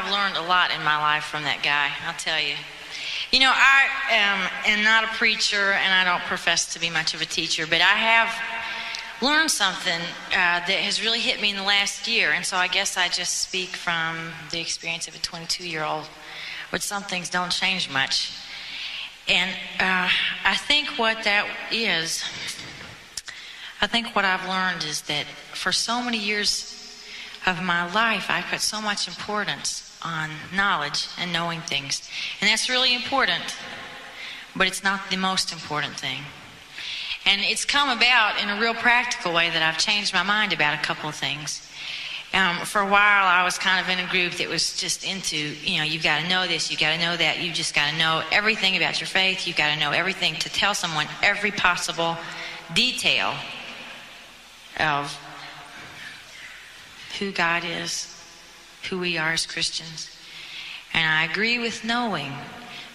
have learned a lot in my life from that guy, I'll tell you. You know, I am not a preacher, and I don't profess to be much of a teacher, but I have learned something that has really hit me in the last year, and so I guess I just speak from the experience of a 22-year-old, which some things don't change much. And I think what that is, I think what I've learned is that for so many years of my life, I put so much importance on knowledge and knowing things. And that's really important, but it's not the most important thing. And it's come about in a real practical way that I've changed my mind about a couple of things. For a while, I was kind of in a group that was just into, you know, you've got to know this, you've got to know that, you've just got to know everything about your faith, you've got to know everything to tell someone every possible detail of who God is, who we are as Christians. And I agree with knowing,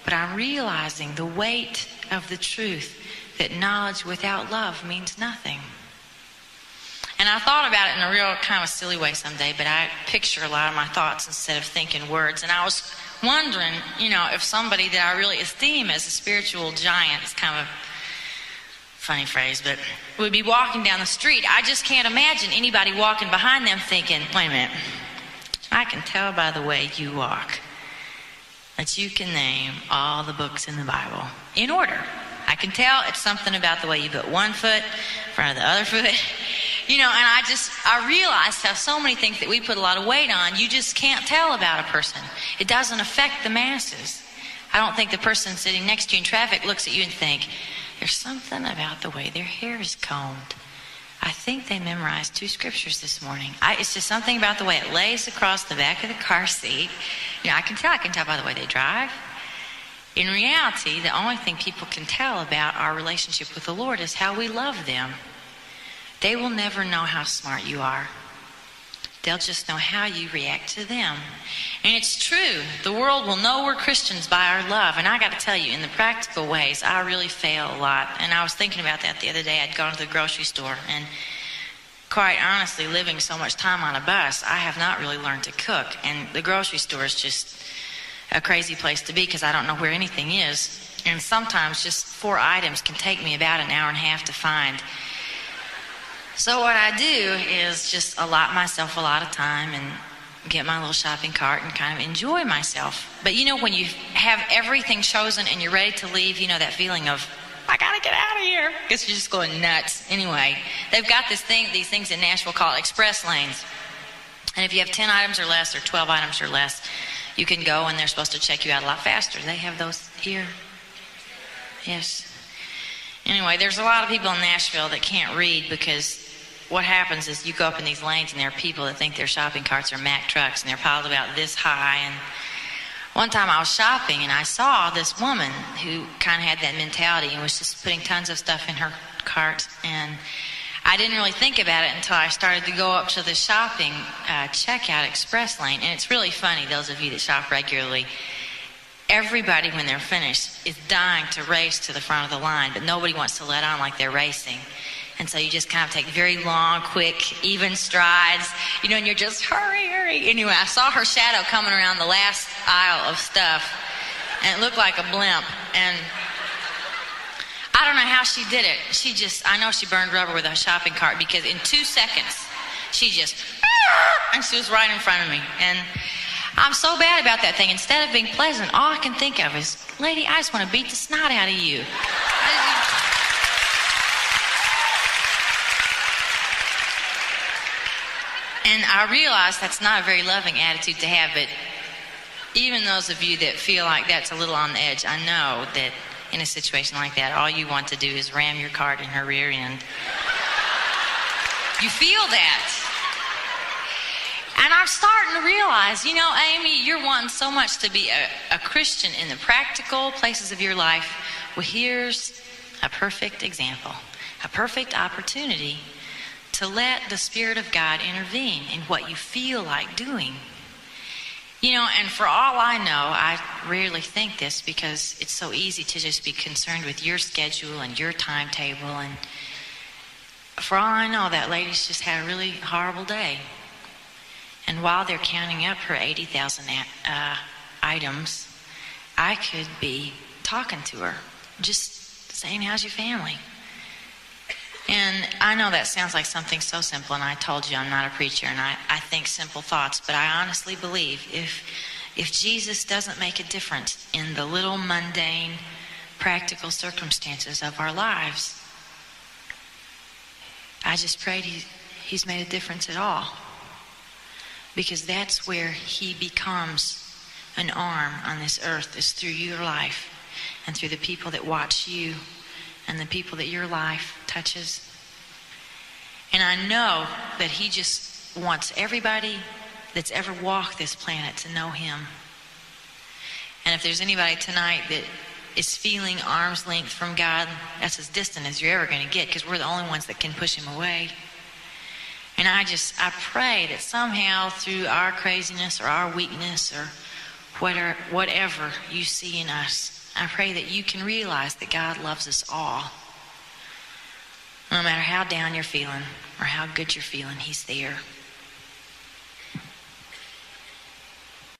but I'm realizing the weight of the truth that knowledge without love means nothing. And I thought about it in a real kind of silly way someday, but I picture a lot of my thoughts instead of thinking words. And I was wondering, you know, if somebody that I really esteem as a spiritual giant, it's kind of a funny phrase, but would be walking down the street. I just can't imagine anybody walking behind them thinking, wait a minute, I can tell by the way you walk that you can name all the books in the Bible in order. I can tell it's something about the way you put one foot in front of the other foot. You know, and I realized how so many things that we put a lot of weight on, you just can't tell about a person. It doesn't affect the masses. I don't think the person sitting next to you in traffic looks at you and think, there's something about the way their hair is combed. I think they memorized 2 scriptures this morning. It's just something about the way it lays across the back of the car seat. You know, I can tell by the way they drive. In reality, the only thing people can tell about our relationship with the Lord is how we love them. They will never know how smart you are. They'll just know how you react to them. And it's true. The world will know we're Christians by our love. And I got to tell you, in the practical ways, I really fail a lot. And I was thinking about that the other day. I'd gone to the grocery store. And quite honestly, living so much time on a bus, I have not really learned to cook. And the grocery store is just a crazy place to be because I don't know where anything is. And sometimes just 4 items can take me about an hour and a half to find. So what I do is just allot myself a lot of time and get my little shopping cart and kind of enjoy myself. But you know, when you have everything chosen and you're ready to leave, you know that feeling of, I gotta get out of here, because you're just going nuts. Anyway, they've got these things in Nashville called express lanes. And if you have 10 items or less or 12 items or less, you can go and they're supposed to check you out a lot faster. They have those here. Yes. Anyway, there's a lot of people in Nashville that can't read because what happens is you go up in these lanes and there are people that think their shopping carts are Mack trucks and they're piled about this high. And one time I was shopping and I saw this woman who kind of had that mentality and was just putting tons of stuff in her cart. And I didn't really think about it until I started to go up to the shopping checkout express lane. And it's really funny, those of you that shop regularly, everybody when they're finished is dying to race to the front of the line, but nobody wants to let on like they're racing. And so you just kind of take very long, quick, even strides, you know, and you're just hurry. Anyway, I saw her shadow coming around the last aisle of stuff, and it looked like a blimp. And I don't know how she did it. I know she burned rubber with a shopping cart because in 2 seconds, and she was right in front of me. And I'm so bad about that thing. Instead of being pleasant, all I can think of is, lady, I just want to beat the snot out of you. And I realize that's not a very loving attitude to have, but even those of you that feel like that's a little on the edge, I know that in a situation like that, all you want to do is ram your cart in her rear end. You feel that. And I'm starting to realize, you know, Amy, you're wanting so much to be a Christian in the practical places of your life. Well, here's a perfect example, a perfect opportunity to let the Spirit of God intervene in what you feel like doing. You know, and for all I know, I rarely think this because it's so easy to just be concerned with your schedule and your timetable. And for all I know, that lady's just had a really horrible day. And while they're counting up her 80,000 items, I could be talking to her, just saying, how's your family? And I know that sounds like something so simple, and I told you I'm not a preacher, and I think simple thoughts, but I honestly believe if Jesus doesn't make a difference in the little mundane, practical circumstances of our lives, I just prayed he's made a difference at all. Because that's where he becomes an arm on this earth, is through your life and through the people that watch you and the people that your life touches. And I know that he just wants everybody that's ever walked this planet to know him. And if there's anybody tonight that is feeling arm's length from God, that's as distant as you're ever going to get, because we're the only ones that can push him away. And I pray that somehow through our craziness or our weakness or whatever you see in us, I pray that you can realize that God loves us all. No matter how down you're feeling or how good you're feeling, he's there.